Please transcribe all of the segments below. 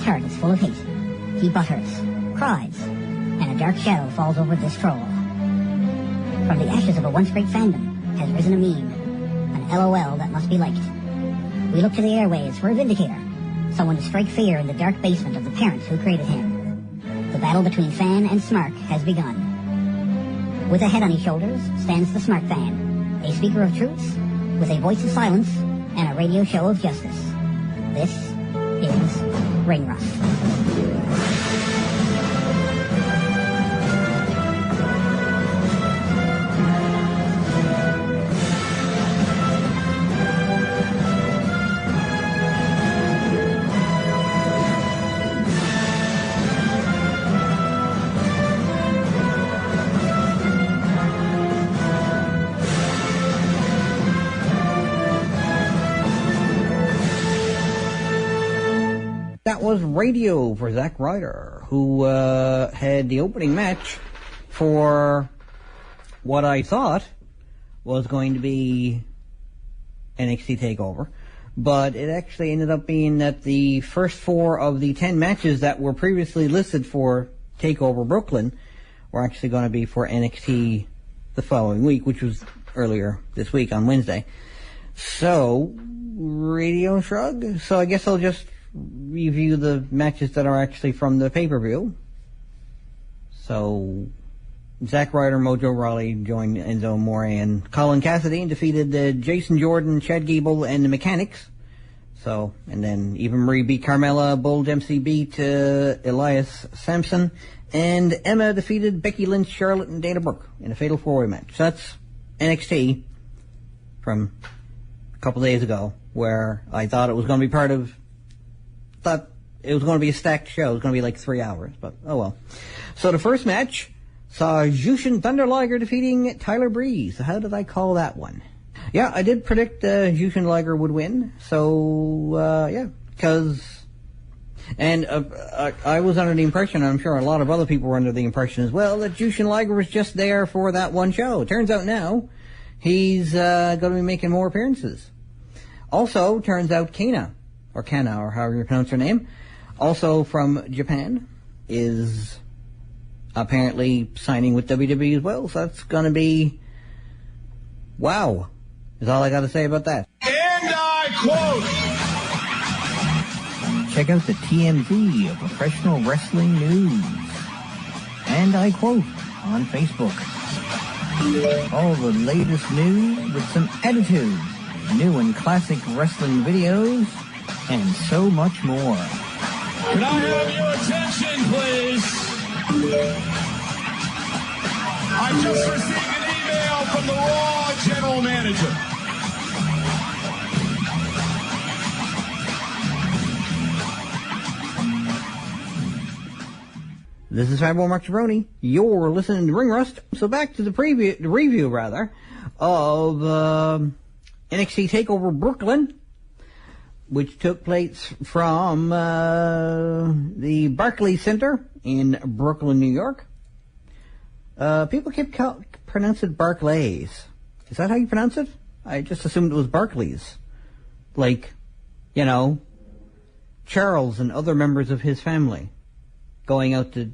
heart is full of hate. He butters, cries, and a dark shadow falls over this troll. From the ashes of a once great fandom has risen a meme, an LOL that must be liked. We look to the airwaves for a vindicator, someone to strike fear in the dark basement of the parents who created him. The battle between fan and smart has begun. With a head on his shoulders stands the smart fan, a speaker of truths, with a voice of silence, and a radio show of justice. This is Ring Rust. That was Radio for Zack Ryder, who had the opening match for what I thought was going to be NXT TakeOver, but it actually ended up being that the first 4 of the 10 matches that were previously listed for TakeOver Brooklyn were actually going to be for NXT the following week, which was earlier this week on Wednesday. So, Radio Shrug. So I guess I'll just review the matches that are actually from the pay-per-view. So, Zack Ryder, Mojo Rawley joined Enzo Amore and Colin Cassidy and defeated Jason Jordan, Chad Gable, and the Mechanics. So, and then Eva Marie beat Carmella, Bull Dempsey beat Elias Sampson, and Emma defeated Becky Lynch, Charlotte, and Dana Brooke in a fatal 4-way match. So that's NXT from a couple days ago, where I thought it was going to be thought it was going to be a stacked show. It was going to be like 3 hours, but oh well. So the first match saw Jushin Thunder Liger defeating Tyler Breeze. How did I call that one? Yeah, I did predict Jushin Liger would win. So, yeah, because... And I was under the impression, and I'm sure a lot of other people were under the impression as well, that Jushin Liger was just there for that one show. It turns out now he's going to be making more appearances. Also, turns out Kana, or however you pronounce her name, also from Japan, is apparently signing with WWE as well. So that's going to be, wow, is all I got to say about that. And I quote, check out the TMZ of professional wrestling news. And I quote, on Facebook, all the latest news with some attitude, new and classic wrestling videos, and so much more. Can I have your attention, please? I just received an email from the Raw general manager. This is Fat Boy Mark Cerrone. You're listening to Ring Rust. So back to the review of NXT TakeOver Brooklyn, which took place from the Barclays Center in Brooklyn, New York. People kept pronouncing it Barclays. Is that how you pronounce it? I just assumed it was Barclays. Like, you know, Charles and other members of his family going out to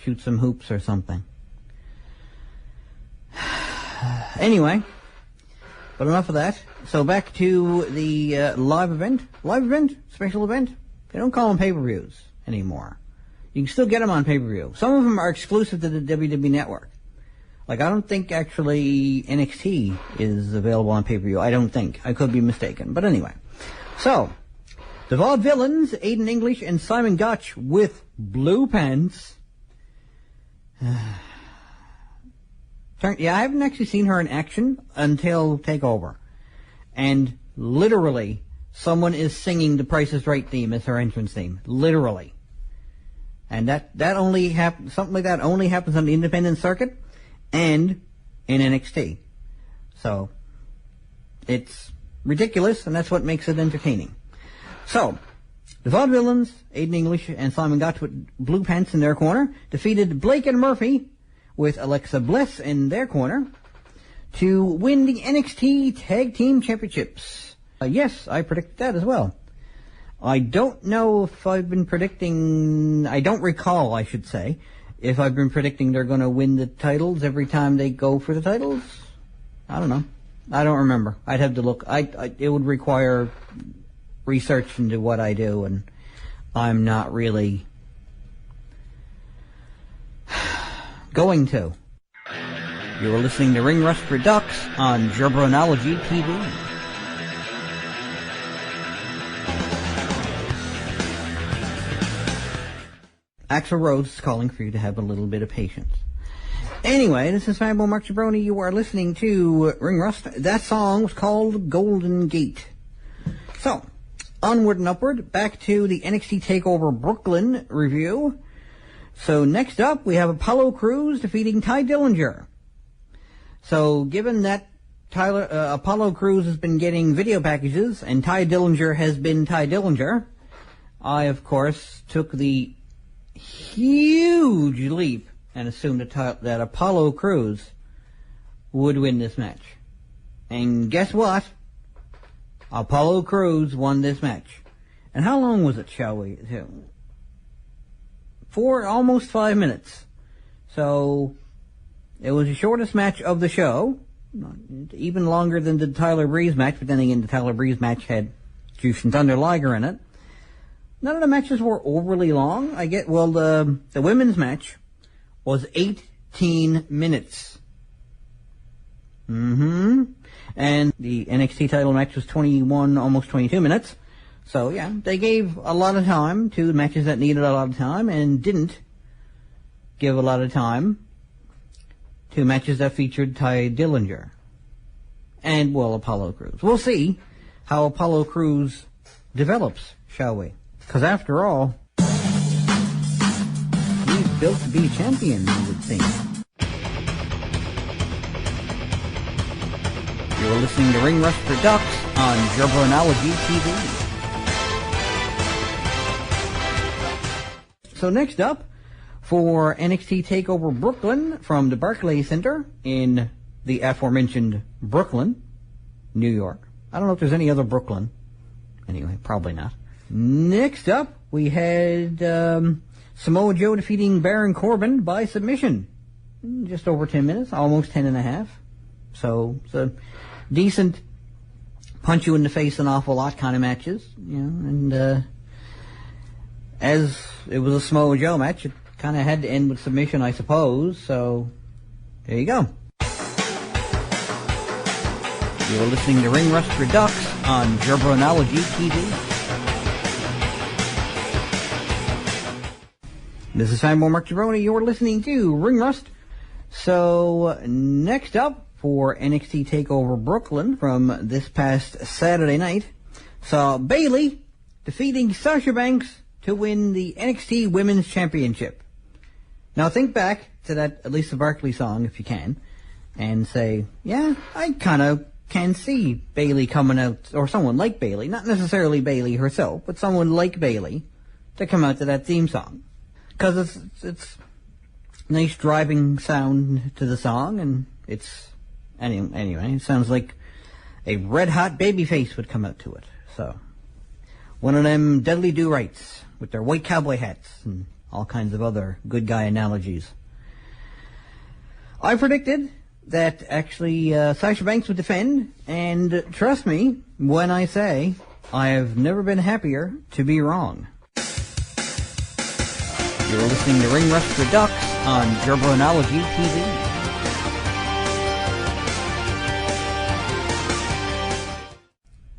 shoot some hoops or something. Anyway, but enough of that. So back to the live event, special event. They don't call them pay-per-views anymore. You can still get them on pay-per-view. Some of them are exclusive to the WWE Network. Like, I don't think actually NXT is available on pay-per-view. I don't think. I could be mistaken. But anyway. So, the Vaudevillains, Aiden English and Simon Gotch with blue pants. Yeah, I haven't actually seen her in action until TakeOver. And literally, someone is singing the Price is Right theme as her entrance theme. Literally. And that only happens, something like that only happens on the independent circuit and in NXT. So, it's ridiculous, and that's what makes it entertaining. So, the Vaudevillains, Aiden English and Simon Gotch with blue pants in their corner, defeated Blake and Murphy with Alexa Bliss in their corner to win the NXT Tag Team Championships. Yes, I predicted that as well. I don't know if I've been predicting, I don't recall, I should say, if I've been predicting they're going to win the titles every time they go for the titles. I don't know. I don't remember. I'd have to look. It would require research into what I do, and I'm not really going to. You're listening to Ring Rust Redux on Gerbranology TV. Axl Rose is calling for you to have a little bit of patience. Anyway, this is Fanboy Mark Jabroni. You are listening to Ring Rust. That song was called Golden Gate. So, onward and upward, back to the NXT TakeOver Brooklyn review. So next up, we have Apollo Crews defeating Ty Dillinger. So, given that Apollo Crews has been getting video packages, and Ty Dillinger has been Ty Dillinger, I, of course, took the huge leap and assumed that Apollo Crews would win this match. And guess what? Apollo Crews won this match. And how long was it, shall we? For almost 5 minutes. So, it was the shortest match of the show. Even longer than the Tyler Breeze match, but then again, the Tyler Breeze match had Jushin Thunder Liger in it. None of the matches were overly long. The women's match was 18 minutes. And the NXT title match was 21, almost 22 minutes. So, yeah, they gave a lot of time to matches that needed a lot of time and didn't give a lot of time to matches that featured Ty Dillinger. And, well, Apollo Crews. We'll see how Apollo Crews develops, shall we? Because after all, he's built to be a champion, you would think. You're listening to Ring Rust Redux on Gerbranology TV. So next up, for NXT TakeOver Brooklyn from the Barclays Center in the aforementioned Brooklyn, New York. I don't know if there's any other Brooklyn. Anyway, probably not. Next up, we had Samoa Joe defeating Baron Corbin by submission. Just over 10 minutes, almost 10 and a half. So, it's a decent punch you in the face an awful lot kind of matches. And as it was a Samoa Joe match, it kind of had to end with submission, I suppose. So, there you go. You're listening to Ring Rust Redux on Gerbranology TV. This is Fanboy Mark Jabroni. You're listening to Ring Rust. So, next up for NXT TakeOver Brooklyn from this past Saturday night, saw Bayley defeating Sasha Banks to win the NXT Women's Championship. Now think back to that Elisa Barkley song, if you can, and say, yeah, I kind of can see Bayley coming out, or someone like Bayley, not necessarily Bayley herself, but someone like Bayley, to come out to that theme song. Because it's nice driving sound to the song, and it's, anyway, it sounds like a red-hot babyface would come out to it. So, one of them Dudley Do-Rights with their white cowboy hats and all kinds of other good guy analogies. I predicted that actually Sasha Banks would defend, and trust me when I say I have never been happier to be wrong. You're listening to Ring Rust Redux on Gerbranology TV.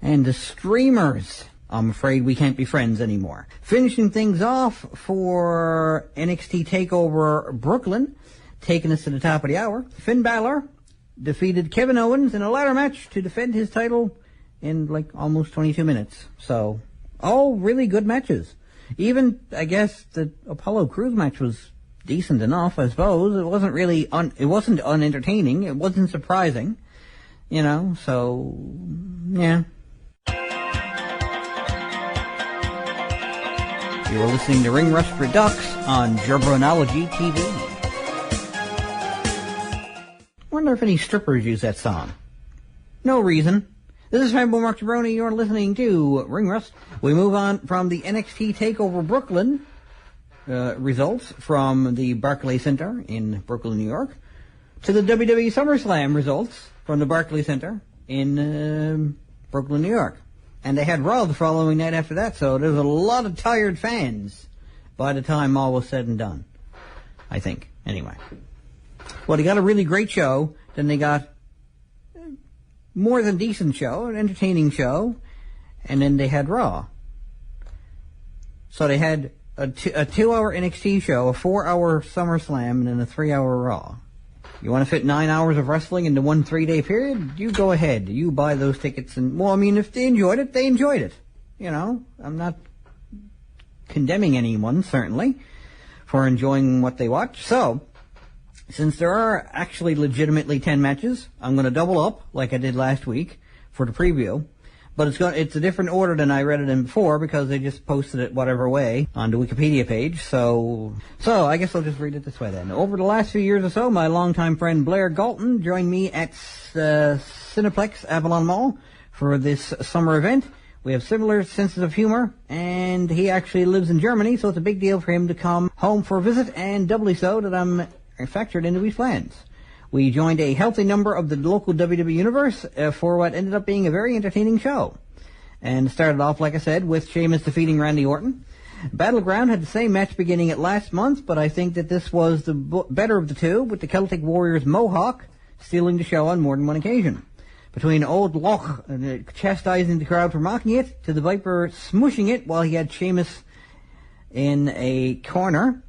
And the streamers, I'm afraid we can't be friends anymore. Finishing things off for NXT TakeOver Brooklyn, taking us to the top of the hour, Finn Balor defeated Kevin Owens in a ladder match to defend his title in almost 22 minutes. So, all really good matches. Even, I guess, the Apollo Crews match was decent enough, I suppose. It wasn't really, it wasn't unentertaining. It wasn't surprising. So, yeah. You are listening to Ring Rust Redux on Gerbranology TV. Wonder if any strippers use that song. No reason. This is Fanboy Mark Jabroni. You're listening to Ring Rust. We move on from the NXT TakeOver Brooklyn results from the Barclays Center in Brooklyn, New York, to the WWE SummerSlam results from the Barclays Center in Brooklyn, New York. And they had Raw the following night after that, so there's a lot of tired fans by the time all was said and done. I think, anyway. Well, they got a really great show, then they got more than decent show, an entertaining show, and then they had Raw. So they had a 2-hour NXT show, a 4-hour SummerSlam, and then a 3-hour Raw. You want to fit 9 hours of wrestling into one 3-day period? You go ahead. You buy those tickets, and, well, I mean, if they enjoyed it, they enjoyed it. You know, I'm not condemning anyone, certainly, for enjoying what they watch. So, since there are actually legitimately 10 matches, I'm going to double up, like I did last week, for the preview. But it's a different order than I read it in before, because they just posted it whatever way on the Wikipedia page. So I guess I'll just read it this way then. Over the last few years or so, my longtime friend Blair Galton joined me at Cineplex Avalon Mall for this summer event. We have similar senses of humor, and he actually lives in Germany, so it's a big deal for him to come home for a visit, and doubly so that I'm factored into his plans. We joined a healthy number of the local WWE universe for what ended up being a very entertaining show. And started off, like I said, with Sheamus defeating Randy Orton. Battleground had the same match beginning at last month, but I think that this was the better of the two, with the Celtic Warrior's Mohawk stealing the show on more than one occasion. Between Old Loch chastising the crowd for mocking it, to the Viper smushing it while he had Sheamus in a corner,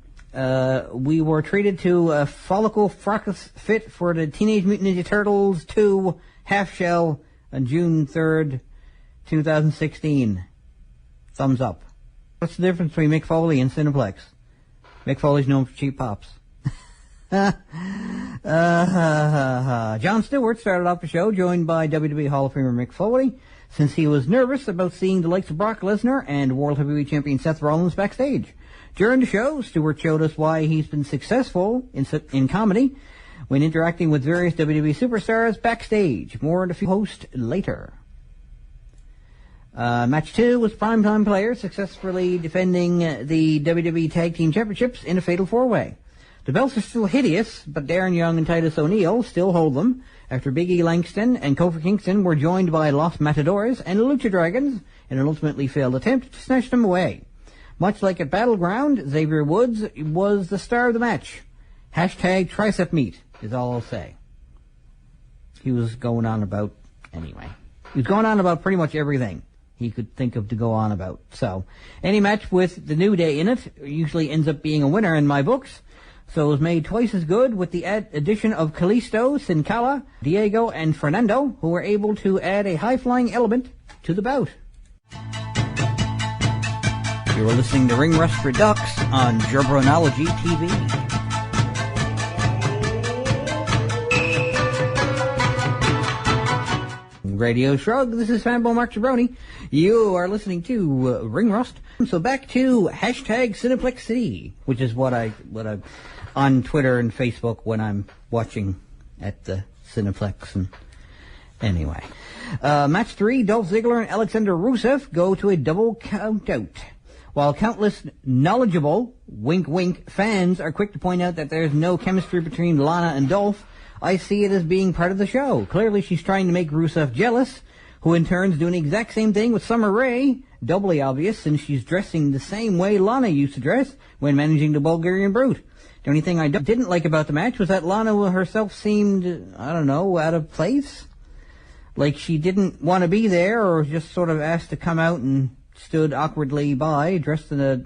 we were treated to a follicle fracas fit for the Teenage Mutant Ninja Turtles 2 Half Shell on June 3rd, 2016. Thumbs up. What's the difference between Mick Foley and Cineplex? Mick Foley's known for cheap pops. Jon Stewart started off the show, joined by WWE Hall of Famer Mick Foley, since he was nervous about seeing the likes of Brock Lesnar and World Heavyweight Champion Seth Rollins backstage. During the show, Stewart showed us why he's been successful in comedy when interacting with various WWE superstars backstage. More on the host later. Match 2 was Primetime Players successfully defending the WWE Tag Team Championships in a fatal 4-way. The belts are still hideous, but Darren Young and Titus O'Neil still hold them after Big E Langston and Kofi Kingston were joined by Los Matadores and the Lucha Dragons in an ultimately failed attempt to snatch them away. Much like at Battleground, Xavier Woods was the star of the match. Hashtag tricep meat is all I'll say. He was going on about, anyway. He was going on about pretty much everything he could think of to go on about. So, any match with the New Day in it usually ends up being a winner in my books. So it was made twice as good with the addition of Kalisto, Sin Cara, Diego, and Fernando, who were able to add a high-flying element to the bout. You were listening to Ring Rust Redux on Jabronology TV. Radio Shrug, this is Fanboy Mark Jabroni. You are listening to Ring Rust. So back to hashtag Cineplex City, which is what I on Twitter and Facebook when I'm watching at the Cineplex. And anyway, match 3, Dolph Ziggler and Alexander Rusev go to a double count out. While countless knowledgeable, wink wink, fans are quick to point out that there's no chemistry between Lana and Dolph, I see it as being part of the show. Clearly she's trying to make Rusev jealous, who in turn is doing the exact same thing with Summer Rae, doubly obvious since she's dressing the same way Lana used to dress when managing the Bulgarian Brute. The only thing I didn't like about the match was that Lana herself seemed, I don't know, out of place. Like she didn't want to be there, or just sort of asked to come out and stood awkwardly by, dressed in a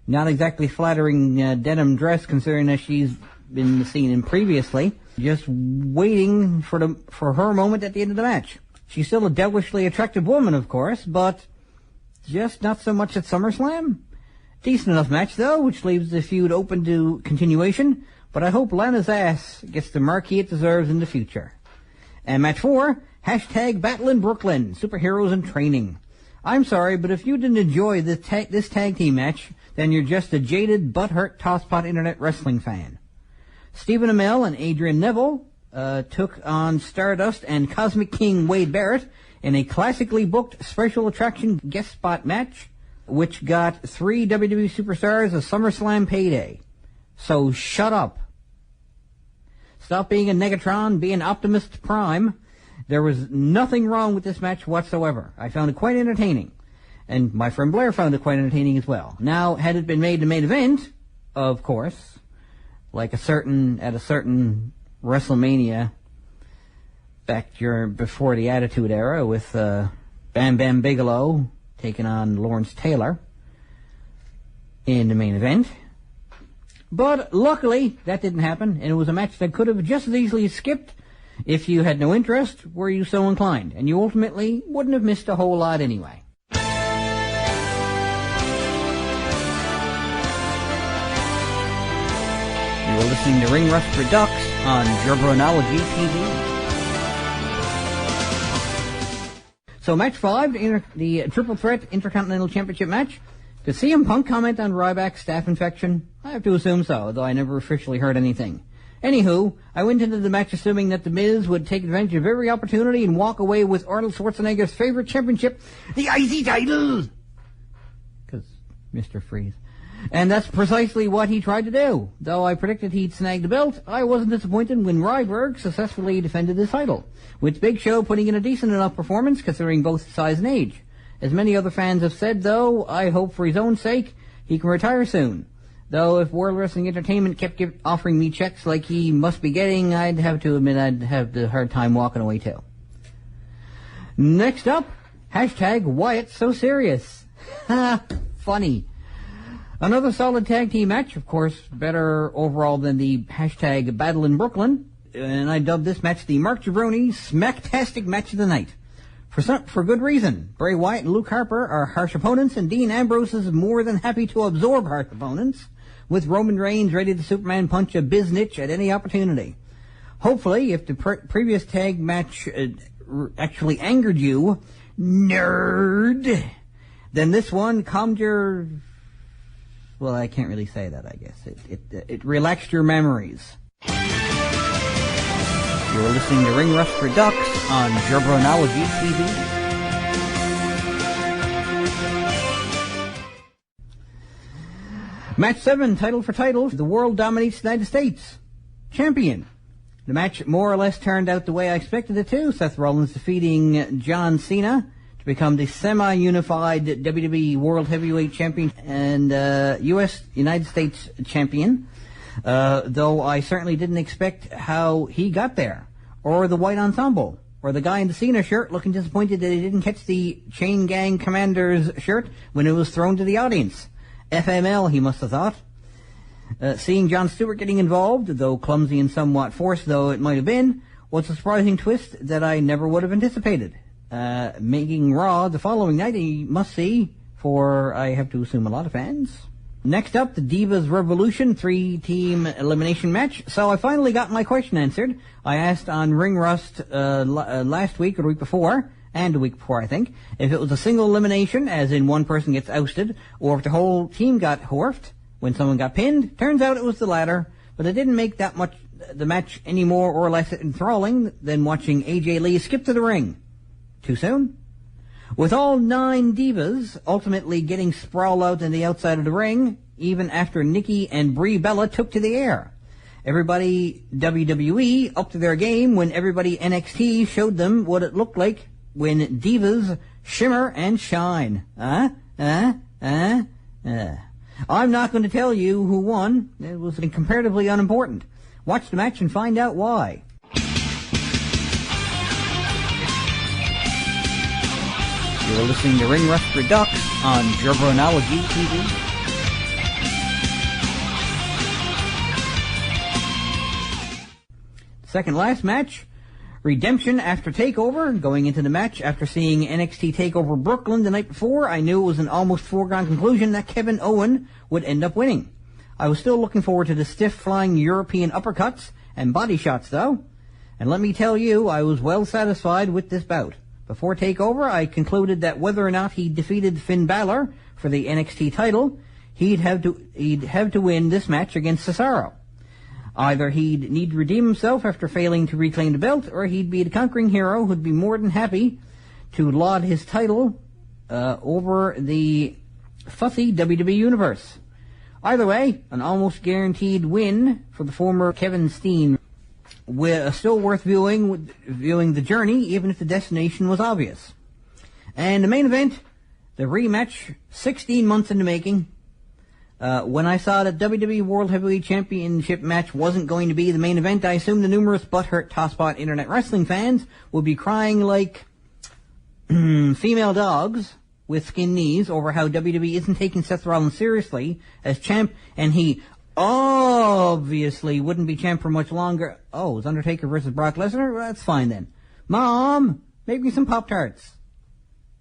not exactly flattering denim dress, considering that she's been seen in previously, just waiting for her moment at the end of the match. She's still a devilishly attractive woman, of course, but just not so much at SummerSlam. Decent enough match, though, which leaves the feud open to continuation, but I hope Lana's ass gets the marquee it deserves in the future. And match 4, hashtag Battle in Brooklyn, Superheroes in Training. I'm sorry, but if you didn't enjoy this tag team match, then you're just a jaded, butthurt, tosspot internet wrestling fan. Stephen Amell and Adrian Neville took on Stardust and Cosmic King Wade Barrett in a classically booked special attraction guest spot match, which got 3 WWE superstars a SummerSlam payday. So shut up. Stop being a Negatron, be an Optimus Prime. There was nothing wrong with this match whatsoever. I found it quite entertaining. And my friend Blair found it quite entertaining as well. Now, had it been made the main event, of course, like at a certain WrestleMania back before the Attitude Era with Bam Bam Bigelow taking on Lawrence Taylor in the main event. But luckily, that didn't happen, and it was a match that could have just as easily skipped if you had no interest, were you so inclined, and you ultimately wouldn't have missed a whole lot anyway. You are listening to Ring Rust Redux on Jabronology TV. So match 5, the Triple Threat Intercontinental Championship match. Did CM Punk comment on Ryback's staph infection? I have to assume so, though I never officially heard anything. Anywho, I went into the match assuming that The Miz would take advantage of every opportunity and walk away with Arnold Schwarzenegger's favorite championship, the IC title! Because Mr. Freeze. And that's precisely what he tried to do. Though I predicted he'd snag the belt, I wasn't disappointed when Ryberg successfully defended his title, with Big Show putting in a decent enough performance considering both size and age. As many other fans have said, though, I hope for his own sake he can retire soon. Though if World Wrestling Entertainment kept offering me checks like he must be getting, I'd have to admit I'd have the hard time walking away too. Next up, hashtag Wyatt So Serious. Ha! Funny. Another solid tag team match, of course, better overall than the hashtag Battle in Brooklyn. And I dubbed this match the Mark Jabroni Smacktastic Match of the Night. For good reason. Bray Wyatt and Luke Harper are harsh opponents, and Dean Ambrose is more than happy to absorb harsh opponents, with Roman Reigns ready to Superman punch a biznitch at any opportunity. Hopefully, if the previous tag match actually angered you, nerd, then this one calmed your... Well, I can't really say that, I guess. It relaxed your memories. You're listening to Ring Rust Redux on Jabronology TV. Match 7, title for title. The world dominates the United States. Champion. The match more or less turned out the way I expected it to. Seth Rollins defeating John Cena to become the semi-unified WWE World Heavyweight Champion and United States Champion. Though I certainly didn't expect how he got there, or the white ensemble, or the guy in the Cena shirt looking disappointed that he didn't catch the Chain Gang Commander's shirt when it was thrown to the audience. FML, he must have thought. Seeing Jon Stewart getting involved, though clumsy and somewhat forced though it might have been, was a surprising twist that I never would have anticipated. Making Raw the following night a must-see for, I have to assume, a lot of fans. Next up, the Divas Revolution 3-team elimination match. So I finally got my question answered. I asked on Ring Rust last week or the week before, and the week before I think, if it was a single elimination, as in one person gets ousted, or if the whole team got horfed when someone got pinned. Turns out it was the latter, but it didn't make that much the match any more or less enthralling than watching AJ Lee skip to the ring. Too soon? With all 9 divas ultimately getting sprawled out in the outside of the ring, even after Nikki and Brie Bella took to the air. Everybody WWE up to their game when everybody NXT showed them what it looked like when divas shimmer and shine. I'm not going to tell you who won. It was comparatively unimportant. Watch the match and find out why. You're listening to Ring Rust Redux on Jabronology TV. Second last match, Redemption after TakeOver. Going into the match after seeing NXT TakeOver Brooklyn the night before, I knew it was an almost foregone conclusion that Kevin Owen would end up winning. I was still looking forward to the stiff flying European uppercuts and body shots though. And let me tell you, I was well satisfied with this bout. Before TakeOver, I concluded that whether or not he defeated Finn Balor for the NXT title, he'd have to win this match against Cesaro. Either he'd need to redeem himself after failing to reclaim the belt, or he'd be the conquering hero who'd be more than happy to laud his title over the fussy WWE Universe. Either way, an almost guaranteed win for the former Kevin Steen. Still worth viewing the journey, even if the destination was obvious. And the main event, the rematch, 16 months in the making. When I saw that WWE World Heavyweight Championship match wasn't going to be the main event, I assumed the numerous butthurt tosspot internet wrestling fans would be crying like female dogs with skin knees over how WWE isn't taking Seth Rollins seriously as champ, and he obviously wouldn't be champ for much longer. Oh, it's Undertaker versus Brock Lesnar? Well, that's fine then. Mom, make me some Pop-Tarts.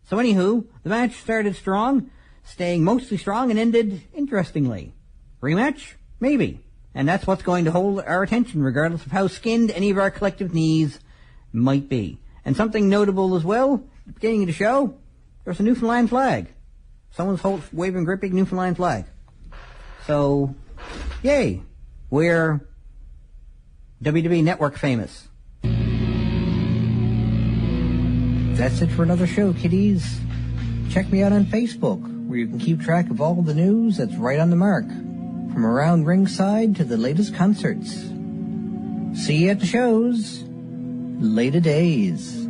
So anywho, the match started strong, staying mostly strong, and ended interestingly. Rematch? Maybe. And that's what's going to hold our attention, regardless of how skinned any of our collective knees might be. And something notable as well, at the beginning of the show, there's a Newfoundland flag. Someone's waving a great big Newfoundland flag. So, yay. We're WWE Network famous. That's it for another show, kiddies. Check me out on Facebook, where you can keep track of all the news that's right on the mark, from around ringside to the latest concerts. See you at the shows. Later days.